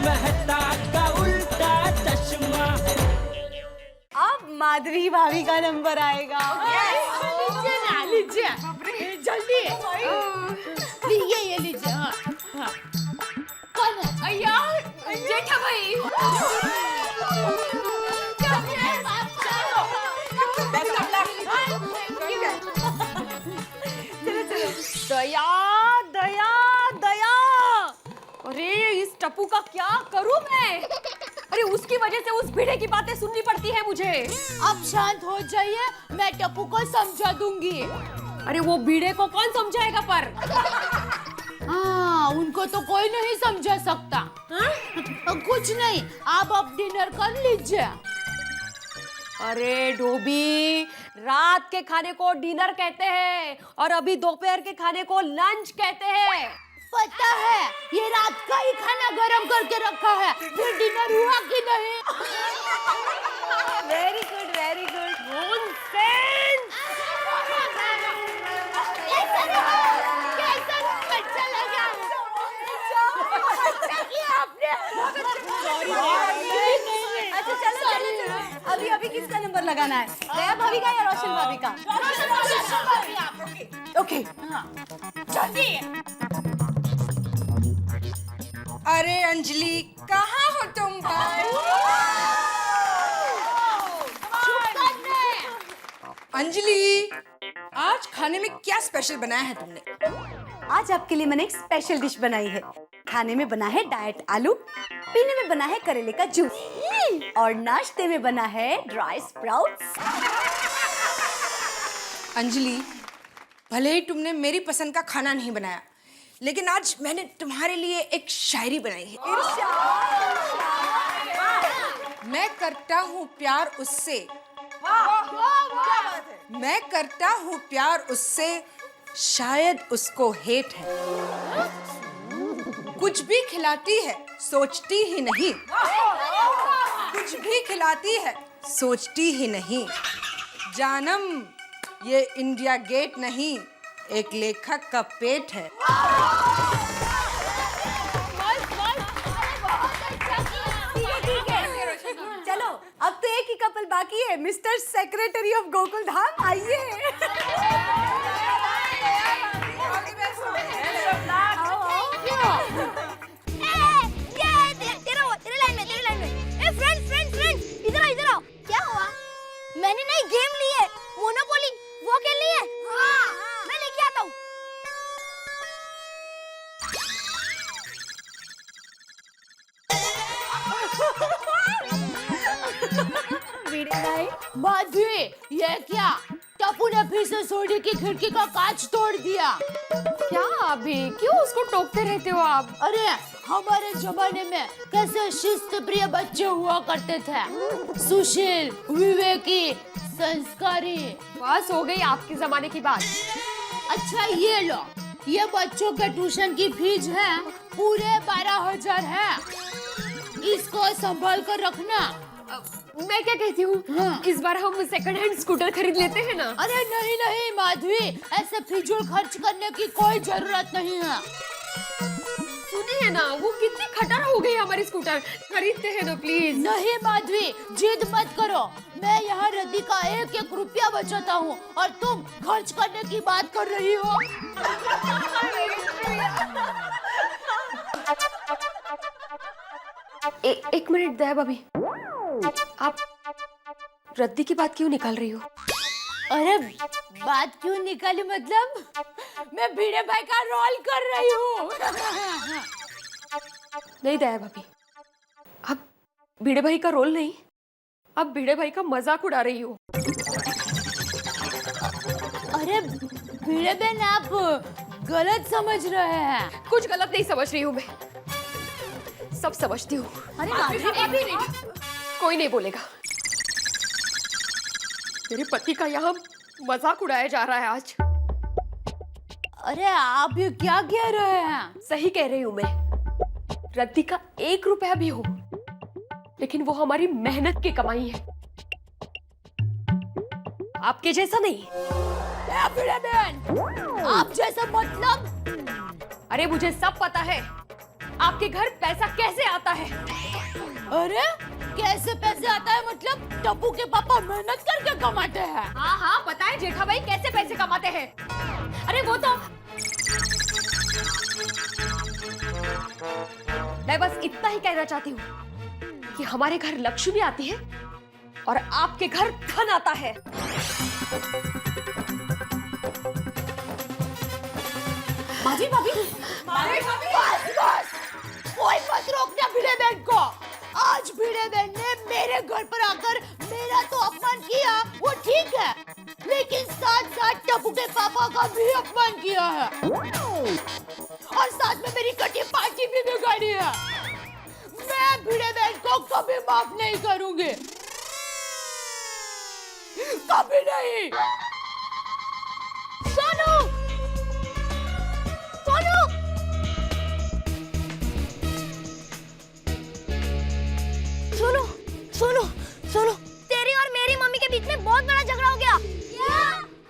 मेहता का उल्टा चश्मा। अब माधवी भाभी का नंबर आएगा। लीजिए ना, लीजिए जल्दी। ये लीजिए। हाँ हाँ। कौन है? अय्या जेठा भाई। दया दया दया। अरे इस टप्पू का क्या करूं मैं? अरे उसकी वजह से उस भिड़े की बातें सुननी पड़ती है मुझे। अब शांत हो जाइए, मैं टप्पू को समझा दूंगी। अरे वो भिड़े को कौन समझाएगा पर? हाँ, उनको तो कोई नहीं समझा सकता। कुछ नहीं, आप अब डिनर कर लीजिए। अरे डोबी, रात के खाने को डिनर कहते हैं और अभी दोपहर के खाने को लंच कहते हैं। पता है, ये रात का ही खाना गरम करके रखा है, फिर डिनर हुआ कि नहीं? Very good, very good. Nonsense. कैसा अच्छा लगा? अच्छा किया आपने। अच्छा चलो चलो चलो, अभी अभी किसका नंबर लगाना है? दया भाभी का या रोशन भाभी का? ओके जल्दी। अरे अंजलि, कहाँ हो तुम भाई? अंजलि, आज खाने में क्या स्पेशल बनाया है तुमने? आज आपके लिए मैंने एक स्पेशल डिश बनाई है। खाने में बना है डाइट आलू, पीने में बना है करेले का जूस और नाश्ते में बना है ड्राई स्प्राउट्स। अंजलि, भले ही तुमने मेरी पसंद का खाना नहीं बनाया, लेकिन आज मैंने तुम्हारे लिए एक शायरी बनाई है। मैं करता हूँ प्यार उससे, मैं करता हूँ प्यार उससे, शायद उसको हेट है। कुछ भी खिलाती है सोचती ही नहीं, कुछ भी खिलाती है सोचती ही नहीं। जानम, ये इंडिया गेट नहीं, एक लेखक का पेट है। चलो अब तो एक ही कपल बाकी है, mister secretary of Gokul Dham, आइए। मैंने नई गेम ली है, मोनोपोली, वो खेलनी है। हाँ, मैं लेके आता हूँ। माधवी, ये क्या? टप्पू ने फिर से सोडी की खिड़की का कांच तोड़ दिया। क्या अभी क्यों उसको टोकते रहते हो आप? अरे हमारे जमाने में कैसे शिस्त प्रिय बच्चे हुआ करते थे, सुशील, विवेकी, संस्कारी। बस हो गई आपके जमाने की बात। अच्छा ये लो, ये बच्चों के ट्यूशन की फीस है, पूरे 12,000 है। इसको संभाल कर रखना। मैं क्या कहती हूँ, हाँ। इस बार हम सेकंड हैंड स्कूटर खरीद लेते हैं ना? अरे नहीं नहीं माधवी, ऐसे फिजूल खर्च करने की कोई जरूरत नहीं है। सुनिए ना, वो कितनी खटर हो गई हमारी स्कूटर, खरीदते हैं ना प्लीज। नहीं माधवी, जिद मत करो। मैं यहाँ रद्दी का 1-1 रुपया बचाता हूँ और तुम खर्च करने की बात कर रही हो। एक मिनट दया भाभी, आप रद्दी की बात क्यों निकाल रही हो? अरे बात क्यों निकाली, मतलब मैं भिड़े भाई का रोल कर रही हूँ। नहीं दया भाभी, आप भिड़े भाई का रोल नहीं, आप भिड़े भाई का मजाक उड़ा रही हो। अरे भिड़े बहन, आप गलत समझ रहे हैं। कुछ गलत नहीं समझ रही हूँ मैं, सब समझती हूँ। अरे माधवी भाभी, कोई नहीं बोलेगा। मेरे पति का यहाँ मजाक उड़ाया जा रहा है आज। अरे आप ये क्या कह रहे हैं? सही कह रही हूँ मैं। रद्दी का 1 रुपया भी हो, लेकिन वो हमारी मेहनत की कमाई है, आपके जैसा नहीं। बहन, आप जैसा मतलब? अरे मुझे सब पता है, आपके घर पैसा कैसे आता है? अरे कैसे पैसे आता है मतलब टप्पू के पापा मेहनत करके कमाते हैं। हाँ हाँ पता है जेठा भाई कैसे पैसे कमाते हैं। अरे वो तो मैं बस इतना ही कहना चाहती हूँ कि हमारे घर लक्ष्मी आती है और आपके घर धन आता है। भाभी भाभी बस बस, कोई मत रोकना भिड़े बहन को। आज भिड़े बहन ने मेरे घर पर आकर मेरा तो अपमान किया, वो ठीक है, लेकिन साथ साथ टप्पू के पापा का भी अपमान किया है और साथ में मेरी कटी पार्टी भी बिगाड़ी है। मैं भिड़े बहन को कभी माफ नहीं करूंगी, कभी नहीं। सोनू, सोनू, सोनू, सोनू, सोनू, तेरी और मेरी मम्मी के बीच में बहुत बड़ा झगड़ा हो गया। क्या?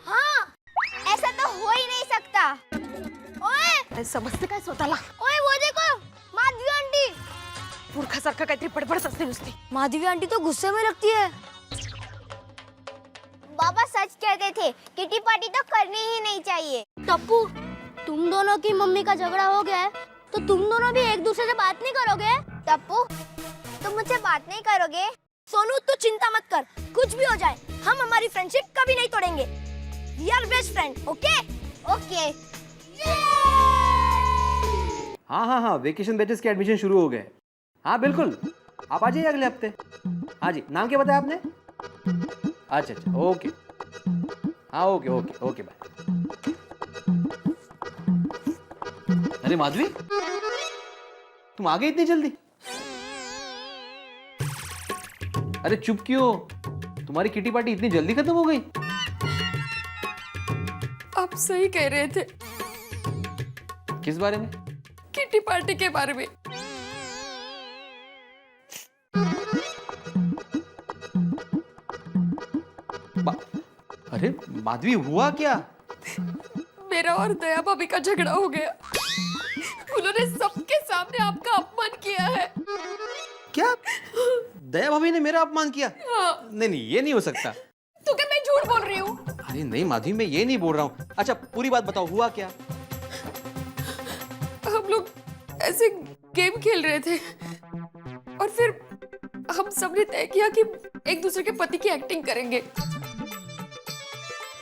हाँ, ऐसा तो हो ही नहीं सकता। ओए, समजते काय स्वतःला? ओए वो देखो, माधवी आंटी। मूर्खासारखं काहीतरी बडबडत असते नुसती। माधवी आंटी तो गुस्से में लगती है। बाबा सच कहते थे, किटी पार्टी तो करनी ही नहीं चाहिए। टप्पू, तुम दोनों की मम्मी का झगड़ा हो गया है, तो तुम दोनों भी एक दूसरे से बात नहीं करोगे? टप्पू, तुम मुझसे बात नहीं करोगे? सोनू तू चिंता मत कर, कुछ भी हो जाए हम हमारी फ्रेंडशिप कभी नहीं तोड़ेंगे। We are best friend, okay? Okay. हाँ, वेकेशन बैचेस के एडमिशन शुरू हो गए। हाँ बिल्कुल, आप आ जाइए अगले हफ्ते। हाँ जी, नाम क्या बताया आपने? अच्छा, ओके। हाँ ओके बाय। अरे माधवी, तुम आ गई इतनी जल्दी? अरे चुप क्यों? तुम्हारी किटी पार्टी इतनी जल्दी खत्म हो गई? आप सही कह रहे थे। किस बारे में? किटी पार्टी के बारे में। अरे माधवी, हुआ क्या? मेरा और दया भाभी का झगड़ा हो गया। उन्होंने सबके सामने आपका अपमान किया है। क्या? दया भाभी ने मेरा अपमान किया? हाँ। नहीं, ये नहीं हो सकता। तो क्या मैं झूठ बोल रही हूँ? अरे नहीं माधवी, मैं ये नहीं बोल रहा हूँ। अच्छा पूरी बात बताओ, हुआ क्या? हम लोग ऐसे गेम खेल रहे थे और फिर हम सबने तय किया कि एक दूसरे के पति की एक्टिंग करेंगे।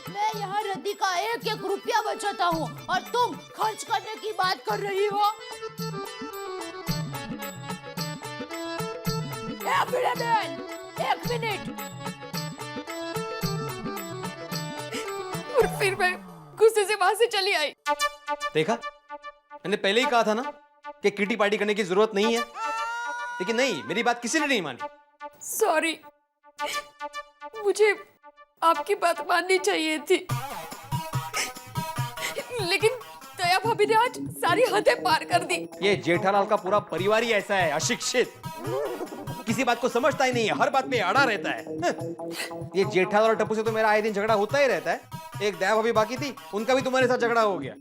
मैं यहाँ रद्दी का एक एक रुपया बचाता हूँ और तुम खर्च करने की बात कर रही हो। एक मिनट। और फिर मैं गुस्से से वहां से चली आई। देखा, मैंने पहले ही कहा था ना कि किटी पार्टी करने की जरूरत नहीं है, लेकिन नहीं, मेरी बात किसी ने नहीं मानी। सॉरी, मुझे आपकी बात माननी चाहिए थी, लेकिन दया भाभी ने आज सारी हदें पार कर दी। ये जेठालाल का पूरा परिवार ही ऐसा है, अशिक्षित, किसी बात को समझता ही नहीं है, हर बात पे अड़ा रहता है। ये जेठालाल और टप्पू से तो मेरा आए दिन झगड़ा होता ही रहता है। एक दया भाभी बाकी थी, उनका भी तुम्हारे साथ झगड़ा हो गया।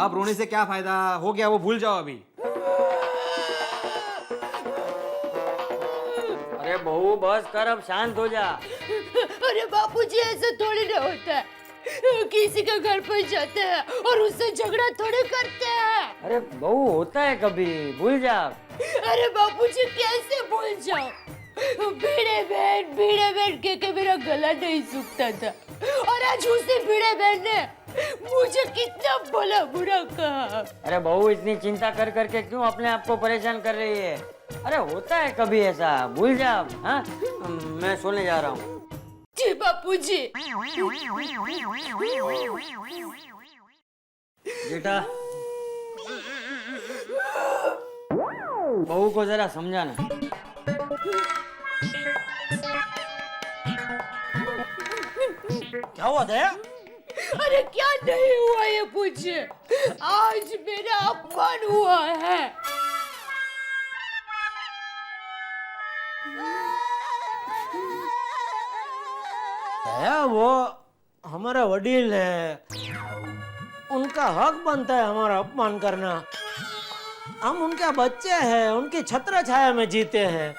आप रोने से क्या फायदा? हो गया वो भूल जाओ अभी। अरे बहू बस कर, अब शांत हो जा। अरे बापूजी, ऐसा थोड़ी ना होता है। किसी के घर पर जाते हैं और उससे झगड़ा थोड़ी करते हैं। अरे बहू, होता है कभी, भूल जा। अरे बापूजी, कैसे भूल जाओ? भिड़े बहन के मेरा गला नहीं सूखता था और आज उसी भिड़े बहन ने मुझे कितना भला बुरा कहा। अरे बहू, इतनी चिंता कर करके क्यों अपने आप को परेशान कर रही है? अरे होता है कभी ऐसा, भूल जा। हाँ, मैं सोने जा रहा हूँ। जी बापूजी। बेटा, बहू को जरा समझाना। क्या हुआ दया? अरे क्या नहीं हुआ ये पूछे, आज मेरा अपमान हुआ है। दया, वो हमारा वडील है, उनका हक बनता है हमारा अपमान करना। हम उनके बच्चे हैं, उनकी छत्र छाया में जीते हैं।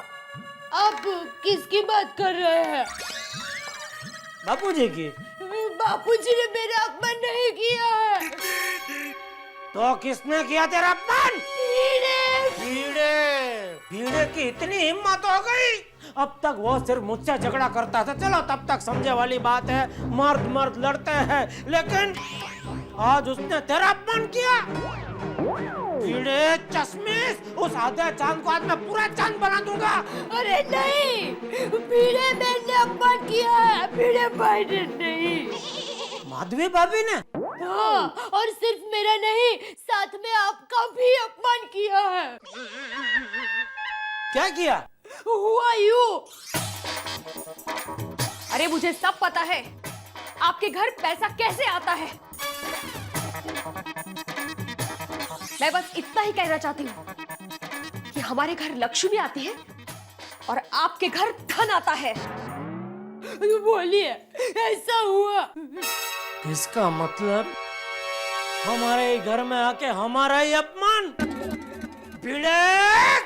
आप किसकी बात कर रहे हैं? बापूजी की। बापूजी ने मेरा अपमान नहीं किया है। तो किसने किया तेरा अपमान? कीड़े। कीड़े। कीड़े की इतनी हिम्मत हो गई। अब तक वो सिर्फ मुझसे झगड़ा करता था, चलो तब तक समझे वाली बात है, मर्द मर्द लड़ते हैं, लेकिन आज उसने तेरा अपमान किया। कीड़े चश्मिश, उस आधे चांद को आज मैं पूरा चांद बना दूंगा। अरे नहीं, भिड़े बहन ने अपमान किया है, भिड़े भाई ने नहीं। माधवी भाभी ने? हाँ, और सिर्फ मेरा नहीं, साथ में आपका भी अपमान किया है। क्या किया? Who are you? अरे मुझे सब पता है आपके घर पैसा कैसे आता है। मैं बस इतना ही कहना चाहती हूँ कि हमारे घर लक्ष्मी आती है और आपके घर धन आता है। बोलिए, ऐसा हुआ? इसका मतलब हमारे घर में आके हमारा ही अपमान? भिड़े!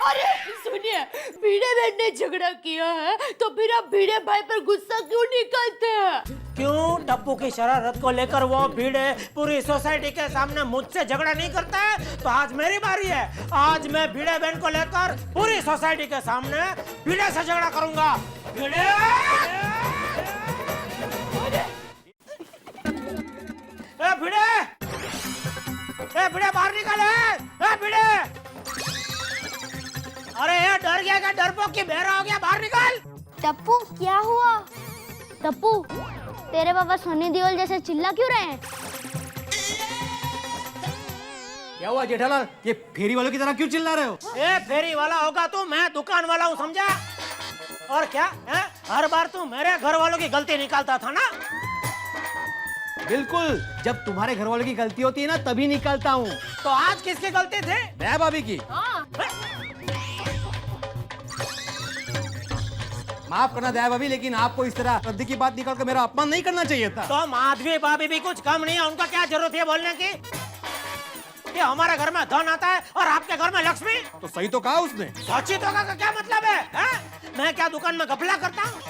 अरे सुनिए, भिड़े बहन ने झगड़ा किया है तो फिर आप भिड़े भाई पर गुस्सा क्यों निकालते हैं? क्यों? टप्पू की शरारत को लेकर वो भिड़े पूरी सोसाइटी के सामने मुझसे झगड़ा नहीं करता है, तो आज मेरी बारी है। आज मैं भिड़े बहन को लेकर पूरी सोसाइटी के सामने भिड़े से झगड़ा करूंगा। भिड़े! ए भिड़े! ए भिड़े बाहर निकल! ए भिड़े! अरे ये डर गया क्या? डरपोक की बहरा हो गया, बाहर निकल! टप्पू क्या हुआ? टप्पू तेरे पापा सनी देओल जैसे चिल्ला क्यों रहे हैं? क्या हुआ जेठालाल? ये फेरी वालों की तरह क्यों चिल्ला रहे हो? ए फेरी वाला होगा तू, मैं दुकान वाला हूँ, समझा? और क्या है? हर बार तू मेरे घर वालों की गलती निकालता था ना? बिल्कुल, जब तुम्हारे घर वालों की गलती होती है ना तभी निकालता हूँ। तो आज किसकी गलती थी? दया भाभी की। माफ करना दया भाभी, लेकिन आपको इस तरह रद्दी की बात निकाल कर मेरा अपमान नहीं करना चाहिए था। तो माधवी भाभी भी कुछ कम नहीं है, उनका क्या जरूरत है बोलने की? ये हमारे घर में धन आता है और आपके घर में लक्ष्मी। तो सही तो कहा उसने। सच्ची तो का क्या मतलब है? मैं क्या दुकान में घपला करता हूँ?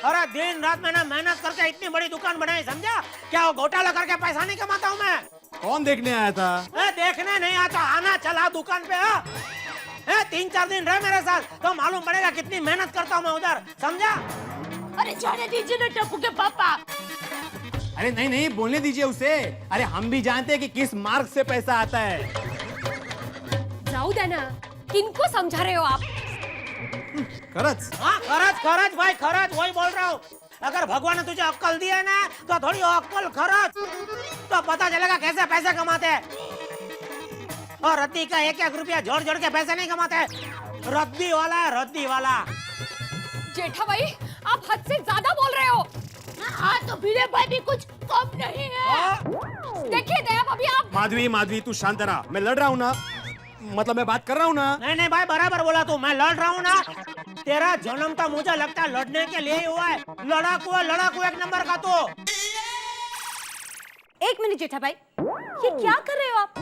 अरे दिन रात मैंने मेहनत करके इतनी बड़ी दुकान बनाई, समझा? क्या वो घोटाला करके पैसा नहीं कमाता हूँ मैं? कौन देखने आया था? देखने नहीं आता, आना चला दुकान पे। 3-4 दिन रहे मेरे साथ तो मालूम पड़ेगा कितनी मेहनत करता हूँ मैं उधर, समझा? अरे जाने दीजिए ना टप्पू के पापा। अरे नहीं नहीं, बोलने दीजिए उसे। अरे हम भी जानते हैं कि किस मार्ग से पैसा आता है। जाऊ दे ना, किनको समझा रहे हो आप? खरच? हाँ खरच भाई, खरच वही बोल रहा हूँ। अगर भगवान ने तुझे अक्कल दी है ना तो थोड़ी अक्कल खरच, तो पता चलेगा कैसे पैसे कमाते हैं। और रद्दी का 1-1 रुपया जोड़ जोड़ के पैसे नहीं कमाते। रद्दी वाला है, रद्दी वाला। जेठा भाई आप हद से ज्यादा बोल रहे हो। हाँ तो भिड़े भाई भी कुछ कम नहीं है। देखिए दया भाभी आप। माधवी तू शांत रहा, मैं लड़ रहा हूँ ना, मतलब मैं बात कर रहा हूँ ना। नहीं भाई बराबर बोला तू, मैं लड़ रहा हूँ ना। तेरा जन्म तो मुझे लगता है लड़ने के लिए ही हुआ है। लड़ाकू एक नंबर का तू। एक मिनट जेठा भाई, ये क्या कर रहे हो आप?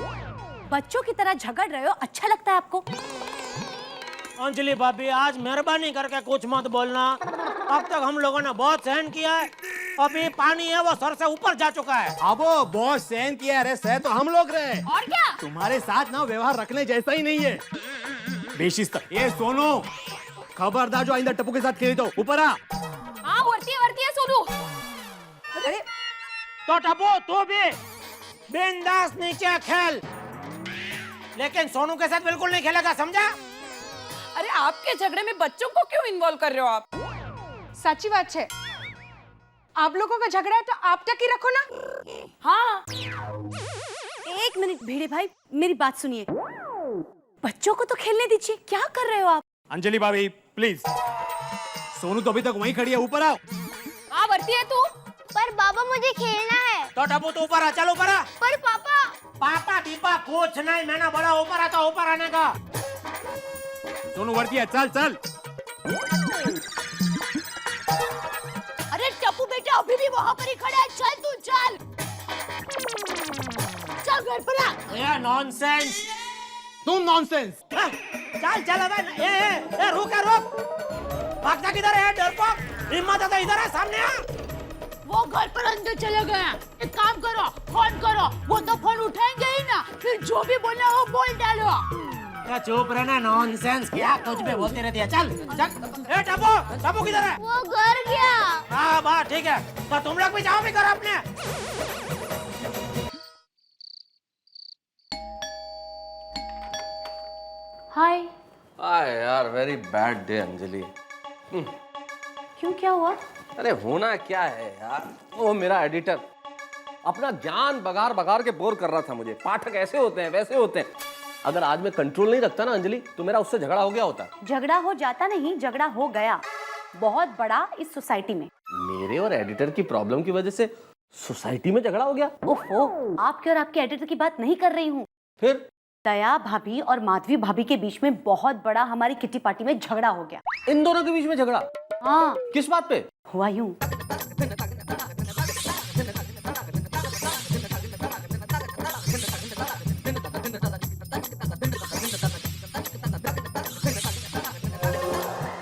बच्चों की तरह झगड़ रहे हो, अच्छा लगता है आपको? अंजलि भाभी आज मेहरबानी करके कुछ मत बोलना। अब तक हम लोगों ने बहुत सहन किया है, अभी पानी है वो सर से ऊपर जा चुका है। अब बहुत सहन किया, अरे सह तो हम लोग रहे। और क्या? तुम्हारे साथ ना व्यवहार रखने जैसा ही नहीं है, बेशिस्त। ये सोनू, खबरदार जो आइंदा टप्पू के साथ खेली तो ऊपर आ। हाँ वर्ती है सोनू। अरे तो टप्पू तू भी बिंदास नीचे खेल, लेकिन सोनू के साथ बिल्कुल नहीं खेलेगा, समझा? अरे आपके झगड़े में बच्चों को क्यों इन्वॉल्व कर रहे हो आप? साची बात है, आप लोगों का झगड़ा है तो आप टकी रखो ना। हाँ, एक मिनट भिड़े भाई, मेरी बात सुनिए। बच्चों को तो खेलने दीजिए, क्या कर रहे हो आप? अंजलि भाभी प्लीज, सोनू तो अभी तक वहीं खड़ी है, ऊपर आओ। हाँ वर्ती है तू। पर बाबा मुझे खेलना है। तो टप्पू तू ऊपर आ, चल ऊपर आ। पर पापा। पापा दीपा कुछ नहीं, मैंने बोला ऊपर आता, ऊपर आने का। सोनू वर्तिया चल चल। अरे टप्पू बेटा अभी भी वहाँ पर ही खड़ा है, चल तू चल। घर पर आ। ये नॉनसेंस। तुम नॉनसेंस। चल चल अबे रुक भागता किधर है डरपोक? हिम्मत है तो इधर है, सामने आ। वो घर पर अंदर चले गए। एक काम करो, फोन करो, वो तो फोन उठाएंगे ही ना, फिर जो भी बोलना वो बोल डालो। क्या चुप रहना, नॉनसेंस, क्या कुछ भी बोलती रहती है। चल चल। ए टप्पू किधर है? वो घर गया। हाँ बात ठीक है, तो तुम लोग भी जाओ भी करो अपने। हाय। हाय यार, वेरी बैड डे अंजलि। क्यों, क्या हुआ? अरे होना क्या है यार, वो मेरा एडिटर अपना ज्ञान बगार बगार के बोर कर रहा था मुझे। पाठक ऐसे होते हैं वैसे होते हैं। अगर आज मैं कंट्रोल नहीं रखता ना अंजलि, तो मेरा उससे झगड़ा हो गया होता। झगड़ा हो जाता नहीं, झगड़ा हो गया, बहुत बड़ा, इस सोसाइटी में। मेरे और एडिटर की प्रॉब्लम की वजह से सोसाइटी में झगड़ा हो गया? ओहो, आपके और आपके एडिटर की बात नहीं कर रही हूँ। फिर दया भाभी और माधवी भाभी के बीच में बहुत बड़ा हमारी किटी पार्टी में झगड़ा हो गया। इन दोनों के बीच में झगड़ा? हाँ। किस बात पे हुआ? यूं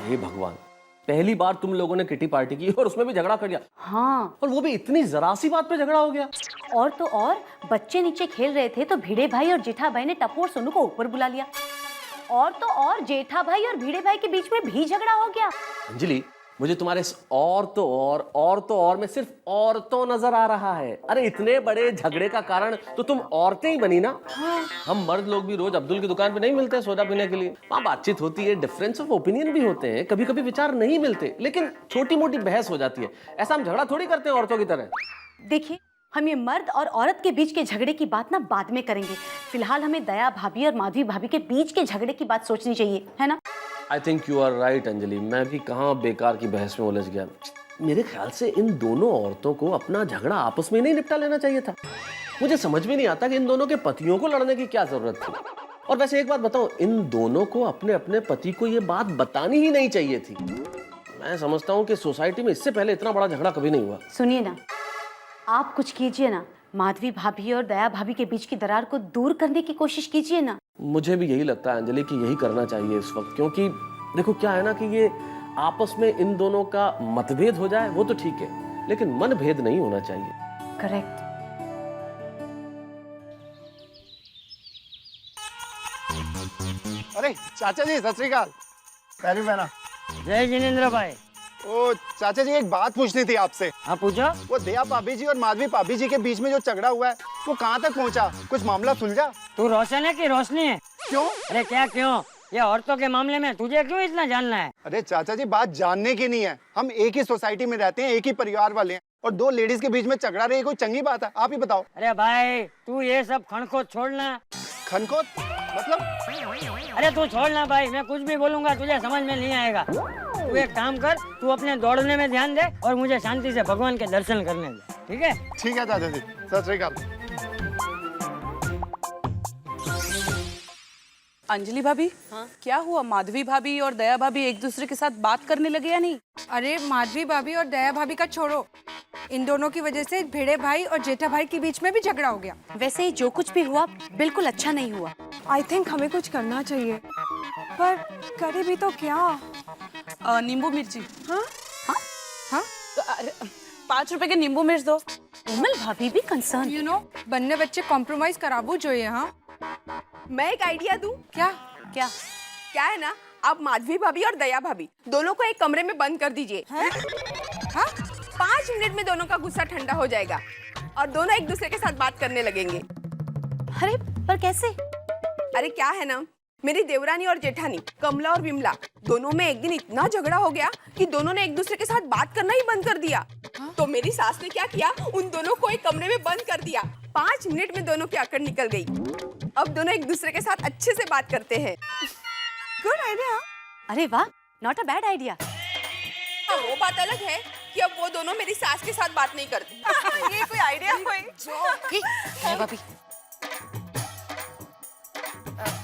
हे भगवान, पहली बार तुम लोगों ने किटी पार्टी की और उसमें भी झगड़ा कर दिया। हाँ, और वो भी इतनी जरा सी बात पे झगड़ा हो गया। और तो और बच्चे नीचे खेल रहे थे तो भिड़े भाई और जेठा भाई ने टप्पू और सोनू को ऊपर बुला लिया। और तो और जेठा भाई और भिड़े भाई के बीच में भी झगड़ा हो गया। अंजलि, मुझे तुम्हारे इस और तो और में सिर्फ औरतों नजर आ रहा है। अरे इतने बड़े झगड़े का कारण तो तुम औरतें ही बनी ना। हम मर्द लोग भी रोज अब्दुल की दुकान पे नहीं मिलते सोडा पीने के लिए। वहाँ बातचीत होती है, डिफरेंस ऑफ ओपिनियन भी होते हैं, कभी कभी विचार नहीं मिलते, लेकिन छोटी मोटी बहस हो जाती है। ऐसा हम झगड़ा थोड़ी करते हैं औरतों की तरह। देखिए, हम ये मर्द और औरत के बीच के झगड़े की बात ना बाद में करेंगे। फिलहाल हमें दया भाभी और माधवी भाभी के बीच के झगड़े की बात सोचनी चाहिए, है ना? I think you are right Anjali, मैं भी कहाँ बेकार की बहस में उलझ गया। मेरे ख्याल से इन दोनों औरतों को अपना झगड़ा आपस में नहीं निपटा लेना चाहिए था। मुझे समझ में नहीं आता कि इन दोनों के पतियों को लड़ने की क्या जरूरत थी। और वैसे एक बात बताओ, इन दोनों को अपने अपने पति को ये बात बतानी ही नहीं चाहिए थी। मैं समझता हूँ कि सोसाइटी में इससे पहले इतना बड़ा झगड़ा कभी नहीं हुआ। सुनिए ना, आप कुछ कीजिए ना, माधवी भाभी और दया भाभी के बीच की दरार को दूर करने की कोशिश कीजिए ना। मुझे भी यही लगता है अंजलि कि यही करना चाहिए इस वक्त, क्योंकि देखो क्या है ना कि ये आपस में इन दोनों का मतभेद हो जाए वो तो ठीक है, लेकिन मनभेद नहीं होना चाहिए। करेक्ट। अरे चाचा जी, सत श्री अकाल। पैरी बहना। जय जिनेंद्र भाई। ओ चाचा जी, एक बात पूछनी थी आपसे। हाँ पूछो। वो दया भाभी जी और माधवी भाभी जी के बीच में जो झगड़ा हुआ है वो कहाँ तक पहुँचा? कुछ मामला सुलझा? तू रोशन है कि रोशनी है? क्यों? अरे क्या क्यों, ये औरतों के मामले में तुझे क्यों इतना जानना है? अरे चाचा जी, बात जानने की नहीं है। हम एक ही सोसाइटी में रहते हैं, एक ही परिवार वाले हैं, और दो लेडीज के बीच में झगड़ा रही, कोई चंगी बात है? आप ही बताओ। अरे भाई तू ये सब खनखोद छोड़ना। खनखोद मतलब? अरे तू छोड़ना भाई, मैं कुछ भी बोलूंगा तुझे समझ में नहीं आएगा। तू एक काम कर, तू अपने दौड़ने में ध्यान दे और मुझे शांति से भगवान के दर्शन करने दे, ठीक है? ठीक है चाचा जी, सत श्री अकाल। अंजलि भाभी, हाँ? क्या हुआ? माधवी भाभी और दया भाभी एक दूसरे के साथ बात करने लगे या नहीं? अरे माधवी भाभी और दया भाभी का छोड़ो, इन दोनों की वजह से भिड़े भाई और जेठा भाई के बीच में भी झगड़ा हो गया। वैसे जो कुछ भी हुआ बिल्कुल अच्छा नहीं हुआ। आई थिंक हमें कुछ करना चाहिए, पर करे भी तो क्या? नींबू मिर्ची। हाँ हाँ, 5 रुपए के नींबू मिर्च दो। कोमल भाभी भी कंसर्न। यू नो, बन्ने बच्चे कॉम्प्रोमाइज कराबू जो ये। हाँ, मैं एक आइडिया दूं? क्या? क्या? क्या है ना, आप माधवी भाभी और दया भाभी दोनों को एक कमरे में बंद कर दीजिए। हाँ? 5 मिनट में दोनों का गुस्सा ठंडा हो जाएगा और दोनों एक दूसरे के साथ बात करने लगेंगे। अरे पर कैसे? अरे क्या है ना, मेरी देवरानी और जेठानी कमला और विमला दोनों में एक दिन इतना झगड़ा हो गया कि दोनों ने एक दूसरे के साथ बात करना ही बंद कर दिया। तो मेरी सास ने क्या किया, उन दोनों को एक कमरे में बंद कर दिया। 5 मिनट में दोनों की अकड़ निकल गई। अब दोनों एक दूसरे के साथ अच्छे से बात करते हैं। Good idea. अरे वाह, नॉट अ बैड आइडिया। वो बात अलग है कि अब वो दोनों मेरी सास के साथ बात नहीं करती। ये कोई आइडिया कोई? दया भाभी।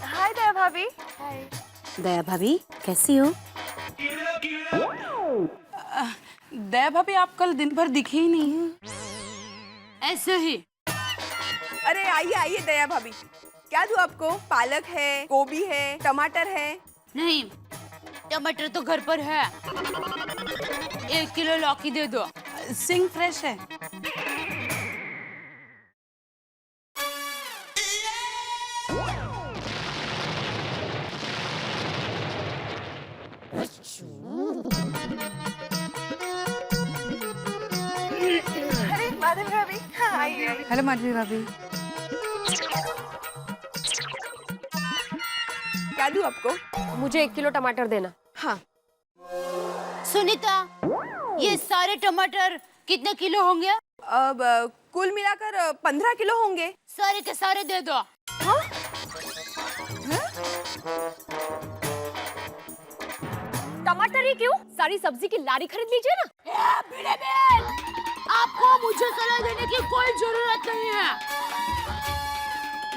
हाय दया भाभी। दया भाभी कैसी हो? दया भाभी, आप कल दिन भर दिखे ही नहीं। ऐसे ही। अरे आइए आइए दया भाभी, क्या दूं आपको? पालक है, गोभी है, टमाटर है। नहीं, टमाटर तो घर पर है। 1 किलो लौकी दे दो। सिंग फ्रेश है। अरे माधवी भाभी, आइए। हेलो माधवी भाभी। क्या दूं आपको? मुझे 1 किलो टमाटर देना। हाँ, सुनीता, ये सारे टमाटर कितने किलो होंगे? अब कुल मिलाकर 15 किलो होंगे। सारे के सारे दे दो। टमाटर ही क्यों? सारी सब्जी की लारी खरीद लीजिए ना। भिड़े बहन, आपको मुझे सलाह देने की कोई जरूरत नहीं है।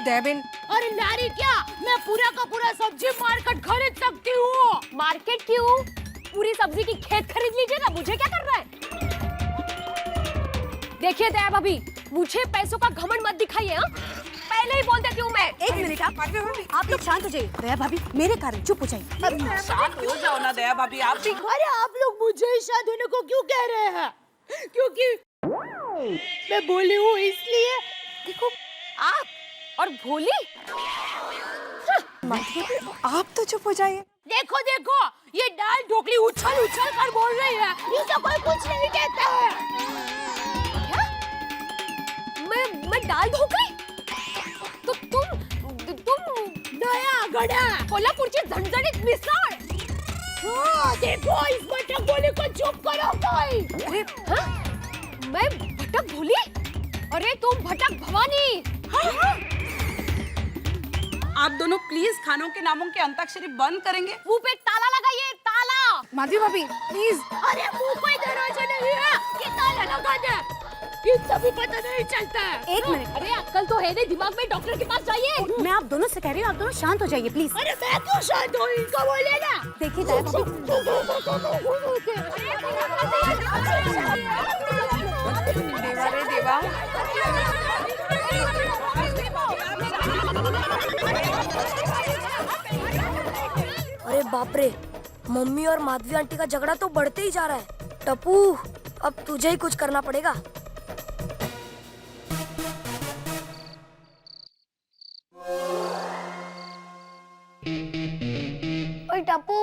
देबिन, अरे लारी क्या, मैं पूरा का पूरा सब्जी मार्केट खरीद सकती हूँ। मार्केट क्यों? पूरी सब्जी की खेत खरीद लीजिए ना, मुझे क्या करना है? देखिए दया भाभी, मुझे पैसों का घमंड मत दिखाइए। हाँ, पहले ही बोल देती हूँ मैं। एक मिनट आप लोग शांत हो जाइए। दया भाभी मेरे कारण चुप हो जाइए। शांत हो जाओ ना दया भाभी, आप भी। अरे आप लोग मुझे ही शांत होने को क्यों कह रहे हैं? क्योंकि मैं बोली हूँ इसलिए। देखो आप और भोली। आप तो चुप हो जाइए। देखो देखो, ये दाल ढोकली उछल उछल कर बोल रही है। इसे कोई कुछ नहीं कहता है। क्या? मैं दाल ढोकली? तो तुम दया गड़ा, कोल्हापूरची झणझणीत मिसळ। हाँ, देखो इस भटक बोली को चुप करो कोई। अरे हाँ? मैं भटक भोली? अरे तुम भटक भवानी। हाँ। आप दोनों प्लीज खानों के नामों के अंताक्षरी बंद करेंगे? मुंह पे ताला लगाइए, ताला। माधवी भाभी प्लीज। अरे मुंह कोई दरवाजा नहीं है कि ताला लगा दे। इतना भी पता नहीं चलता है। एक मिनट, अरे अक्ल तो है नहीं दिमाग में, डॉक्टर के पास जाइए। मैं आप दोनों से कह रही हूँ, आप दोनों शांत हो जाइए प्लीज। अरे मैं क्यों शांत हूँ? इनको बोले ना। देखिए दया भाभी, देवा रे देवा। अरे बाप रे, मम्मी और माधवी आंटी का झगड़ा तो बढ़ते ही जा रहा है। टप्पू, अब तुझे ही कुछ करना पड़ेगा। ओए टप्पू,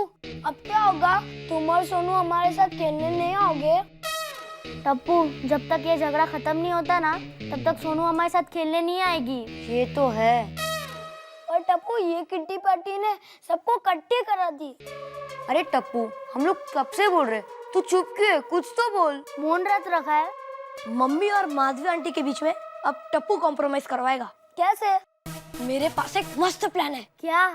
अब क्या होगा? तुम और सोनू हमारे साथ खेलने नहीं आओगे? टप्पू, जब तक ये झगड़ा खत्म नहीं होता ना, तब तक सोनू हमारे साथ खेलने नहीं आएगी। ये तो है। और टप्पू, ये किट्टी पार्टी ने सबको इकट्ठे करा दी। अरे टप्पू, हम लोग कब से बोल रहे, तू चुप क्यों है? कुछ तो बोल। मौन व्रत रखा है। मम्मी और माधवी आंटी के बीच में अब टप्पू कॉम्प्रोमाइज करवाएगा। कैसे? मेरे पास एक मस्त प्लान है। क्या?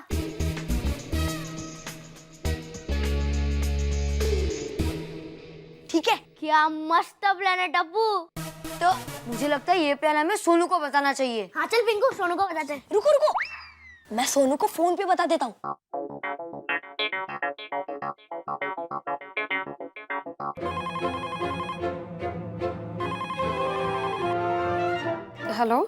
ठीक है। क्या मस्त प्लान है टप्पू। तो मुझे लगता है ये प्लान हमें सोनू को बताना चाहिए। हाँ चल पिंकू, सोनू को बताते हैं। रुको रुको, मैं सोनू को फोन पे बता देता हूँ। हेलो,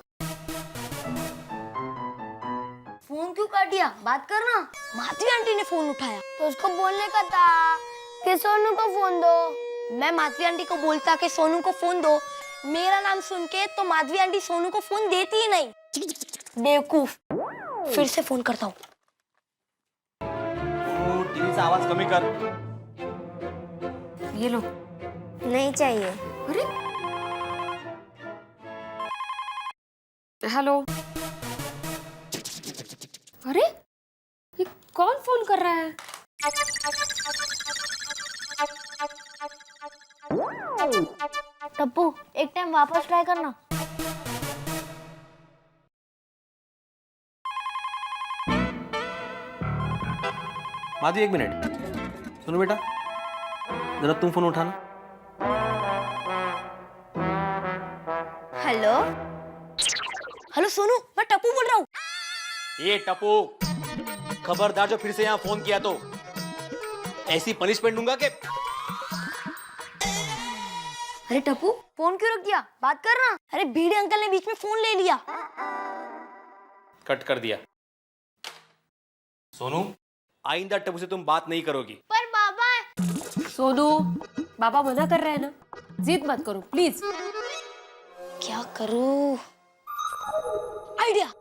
फोन क्यों काट दिया? बात करना। माधवी आंटी ने फोन उठाया तो उसको बोलने का था कि सोनू को फोन दो। मैं माधवी आंटी को बोलता कि सोनू को फोन दो, मेरा नाम सुन के तो माधवी आंटी सोनू को फोन देती ही नहीं। बेवकूफ। फिर से फोन करता हूँ। टीवीचा आवाज कमी कर। ये लो। नहीं चाहिए। अरे हेलो। अरे ये कौन फोन कर रहा है? टप्पू, एक टाइम वापस ट्राई करना। माधवी 1 मिनट सुनो बेटा, जरा तुम फोन उठाना। हेलो हेलो सोनू, मैं टप्पू बोल रहा हूँ। ये टप्पू, खबरदार जो फिर से यहाँ फोन किया तो ऐसी पनिशमेंट दूंगा कि। अरे टप्पू, फोन क्यों रख दिया? बात करना। अरे भिड़े अंकल ने बीच में फोन ले लिया। कट कर दिया। सोनू, आइंदा टप्पू से तुम बात नहीं करोगी। पर बाबा। सोनू, बाबा मना कर रहे हैं ना, जिद मत करो प्लीज। क्या करूं? आइडिया।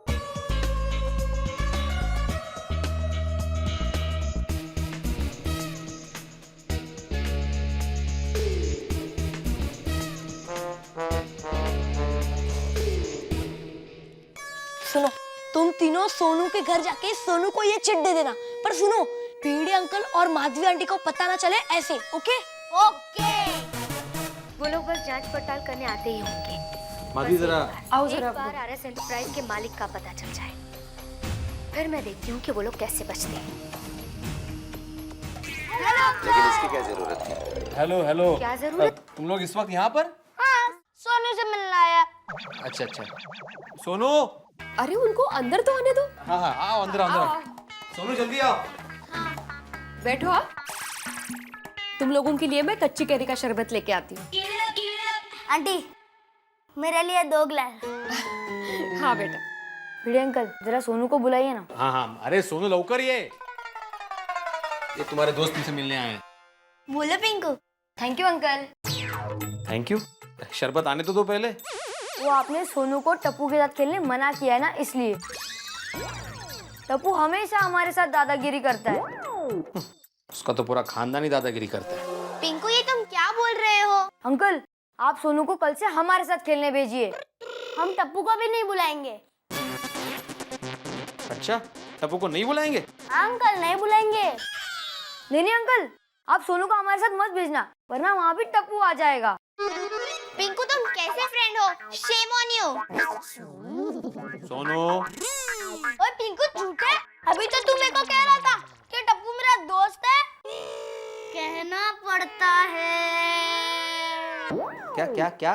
सुनो, तुम तीनों सोनू के घर जाके सोनू को ये चिट दे देना, पर सुनो, भिड़े अंकल और माधवी आंटी को पता ना चले ऐसे, ओके? ओके। वो लोग बस जांच पड़ताल करने आते ही होंगे। माधवी जरा आओ एक जरा। बार आरएस एंटरप्राइज के मालिक का पता चल जाए, फिर मैं देखती हूँ कि वो लोग कैसे बचते हैं। लेकिन इसकी क्या जरूरत है? हेलो हेलो, क्या जरूरत? तुम लोग इस वक्त यहाँ पर? हाँ, सोनू से मिलने आया। अच्छा अच्छा। सोनू, अरे उनको अंदर तो आने दो। हाँ हाँ आओ अंदर अंदर। सोनू जल्दी आओ। बैठो आप। तुम लोगों के लिए मैं कच्ची कैरी का शरबत लेके आती हूँ। आंटी, मेरे लिए 2 गिलास। हाँ बेटा। भिड़े अंकल, जरा सोनू को बुलाइए ना। हाँ हाँ, अरे सोनू लवकर ये तुम्हारे दोस्त तुमसे मिलने आए हैं। बोलो Pinku. Thank you uncle. Thank you. शरबत आने तो दो पहले। वो आपने सोनू को टप्पू के साथ खेलने मना किया है ना, इसलिए। टप्पू हमेशा हमारे साथ दादागिरी करता है। उसका तो पूरा खानदान ही दादागिरी करता है। पिंकू, ये तुम क्या बोल रहे हो? अंकल, आप सोनू को कल से हमारे साथ खेलने भेजिए। हम टप्पू को भी नहीं बुलाएंगे। अच्छा, टप्पू को नहीं बुलाएंगे? अंकल, नहीं बुलाएंगे। नहीं अंकल, आप सोनू को हमारे साथ मत भेजना, वरना वहाँ भी टप्पू आ जाएगा। पिंकू, तुम कैसे फ्रेंड हो? Shame on you. सोनू, ओए पिंकू, झूठे, अभी तो तू मेरे को कह रहा था कि टप्पू मेरा दोस्त है। कहना पड़ता है। क्या क्या क्या?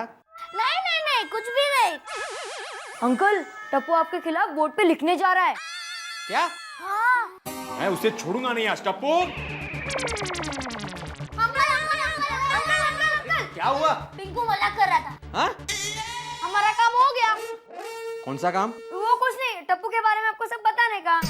नहीं नहीं नहीं, कुछ भी नहीं। अंकल, टप्पू आपके खिलाफ बोर्ड पे लिखने जा रहा है। क्या? हाँ। मैं उसे छोड़ूंगा नहीं आज। टप्पू, क्या हुआ? पिंकू मजाक कर रहा था। हाँ? हमारा काम हो गया। कौन सा काम? वो कुछ नहीं, टप्पू के बारे में आपको सब बताने का।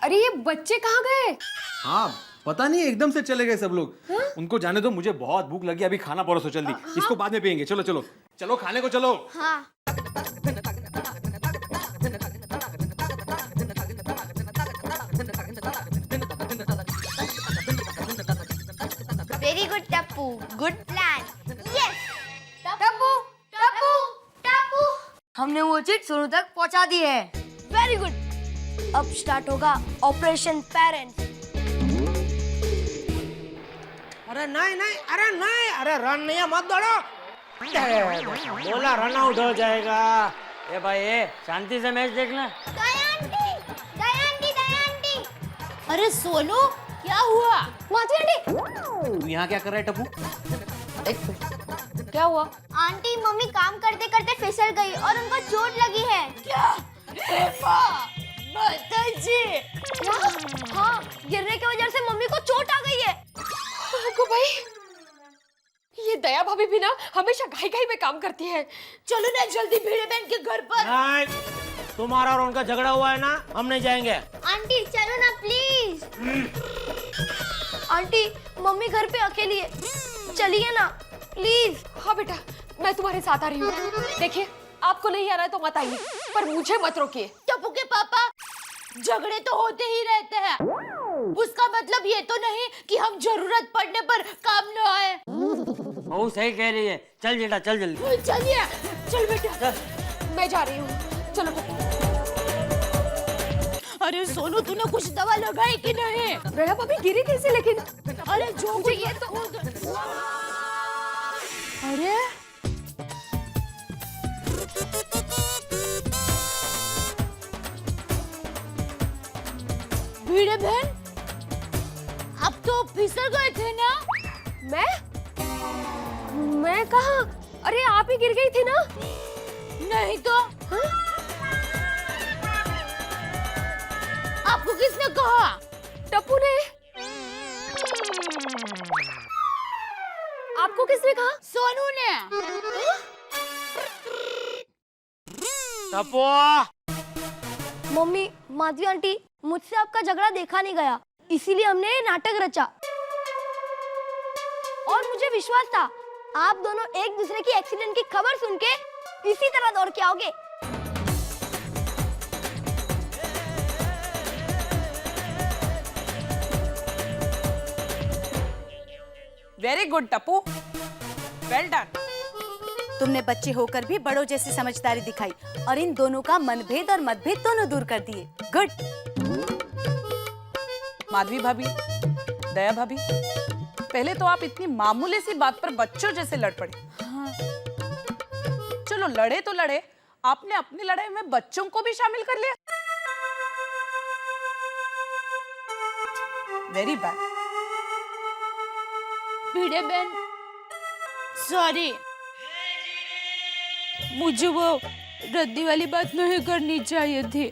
अरे ये बच्चे कहाँ गए? हाँ पता नहीं, एकदम से चले गए सब लोग। उनको जाने दो, मुझे बहुत भूख लगी, अभी खाना परोसो जल्दी। इसको बाद में पियेंगे। चलो चलो चलो, खाने को चलो। हाँ। Very good Tappu, good plan. Yes. Tappu, Tappu, Tappu. हमने वो चिट सोनू तक पहुंचा दी है। Very good. अब स्टार्ट होगा ऑपरेशन पेरेंट्स। अरे नहीं नहीं, अरे नहीं, अरे रन नहीं है, मत दौड़ो। बोला रन आउट हो जाएगा। ए भाई, शांति से मैच देखना। अरे सोनू, क्या हुआ? माधवी आंटी, तू यहाँ क्या कर रहा है टप्पू? क्या हुआ? आंटी, मम्मी काम करते करते फिसल गई और उनको चोट लगी है। क्या? माताजी। हाँ, गिरने की वजह से मम्मी को चोट आ गई है। को भाई, ये दया भाभी भी ना हमेशा घाई घाई में काम करती है। चलो ना जल्दी भिड़े बहन के घर पर। नहीं, तुम्हारा और उनका झगड़ा हुआ है ना, हम नहीं जाएंगे। आंटी चलो ना प्लीज। आंटी, मम्मी घर पे अकेली है, चलिए ना प्लीज। हाँ बेटा, मैं तुम्हारे साथ आ रही हूँ। देखिए, आपको नहीं आ रहा है तो मत आइए, पर मुझे मत रोकिए। टप्पू के पापा, झगड़े तो होते ही रहते हैं। उसका मतलब ये तो नहीं कि हम जरूरत पड़ने पर काम न आए। वो सही कह रही है। चल बेटा, चल जल्दी। चलिए, चल बेटा। मैं जा रही हूँ, चलो बेटा। अरे सोनू, तूने कुछ दवा लगाई कि नहीं? दया भाभी गिरी कैसे? लेकिन अरे जो मुझे ये तो अरे भिड़े बहन, अब तो फिसल गए थे ना? मैं कहाँ? अरे आप ही गिर गई थी ना? नहीं तो। आपको किसने कहा? टप्पू ने। आपको किसने कहा? सोनू ने। टप्पू मम्मी, माधवी आंटी, मुझसे आपका झगड़ा देखा नहीं गया, इसीलिए हमने ये नाटक रचा। और मुझे विश्वास था आप दोनों एक दूसरे की एक्सीडेंट की खबर सुन के इसी तरह दौड़ के आओगे। Very good Tappu, well done. तुमने बच्चे होकर भी बड़ों जैसी समझदारी दिखाई और इन दोनों का मनभेद और मतभेद दोनों दूर कर दिए। गुड। माधवी भाभी, दया भाभी, पहले तो आप इतनी मामूली सी बात पर बच्चों जैसे लड़ पड़े। हाँ। चलो लड़े तो लड़े, आपने अपनी लड़ाई में बच्चों को भी शामिल कर लिया। Very bad. भिड़े बहन, सॉरी, मुझे वो रद्दी वाली बात नहीं करनी चाहिए थी।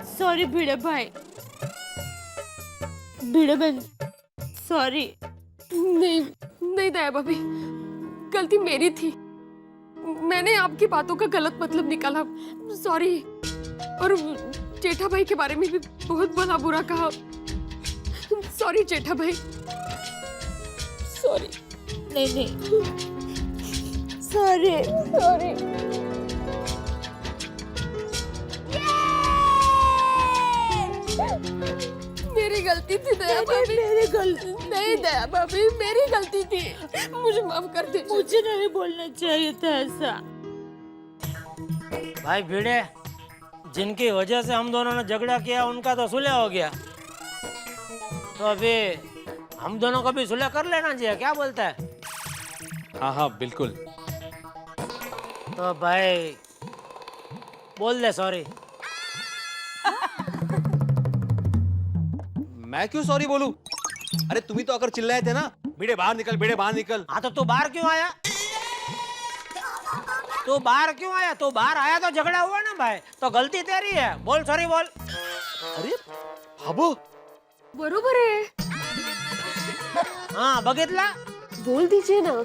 सॉरी भिड़े भाई। भिड़े बहन, सॉरी। नहीं नहीं दया भाभी, गलती मेरी थी। मैंने आपकी बातों का गलत मतलब निकाला, सॉरी। और जेठा भाई के बारे में भी बहुत भला बुरा कहा। सॉरी जेठा भाई, सॉरी। नहीं, सॉरी सॉरी। मेरी गलती थी दया भाभी। मेरी गलती नहीं दया भाभी, मेरी गलती थी, मुझे माफ कर दीजिए। मुझे नहीं बोलना चाहिए था ऐसा। भाई भिड़े, जिनकी वजह से हम दोनों ने झगड़ा किया उनका तो सुलह हो गया, तो अभी हम दोनों को भी सुलह कर लेना चाहिए, क्या बोलता है? हाँ हाँ बिल्कुल। तो भाई बोल दे सॉरी। मैं क्यों सॉरी बोलूं? अरे तुम्ही तो अगर चिल्लाए थे ना, भिड़े बाहर निकल, भिड़े बाहर निकल। हाँ तो तू बाहर क्यों आया? तू बाहर क्यों आया? तू बाहर आया तो झगड़ा हुआ ना भाई, तो गलती तेरी है, बोल सॉरी बोल। अरे बाबू, बरोबर है। हाँ बघितला, बोल दीजिए ना।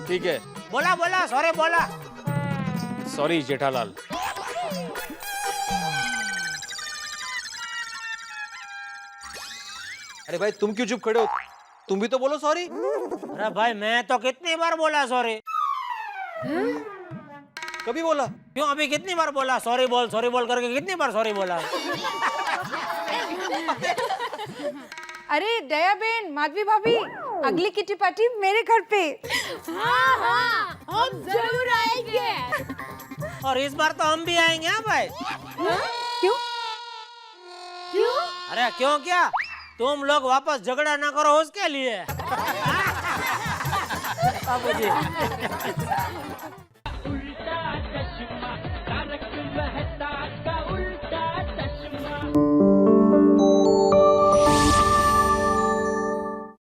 ठीक है, बोला बोला सॉरी बोला। सॉरी जेठालाल। अरे भाई तुम क्यों चुप खड़े हो? तुम भी तो बोलो सॉरी। अरे भाई मैं तो कितनी बार बोला सॉरी। कभी बोला? क्यों अभी कितनी बार बोला सॉरी बोल करके, कितनी बार सॉरी बोला? अरे दया बहन, माधवी भाभी, अगली किटी पार्टी मेरे घर पे। हाँ हाँ, हम जरूर आएंगे। और इस बार तो हम भी आएंगे। हाँ भाई। क्यों? क्यों? अरे क्यों क्या? तुम लोग वापस झगड़ा ना करो उसके लिए। बाबूजी।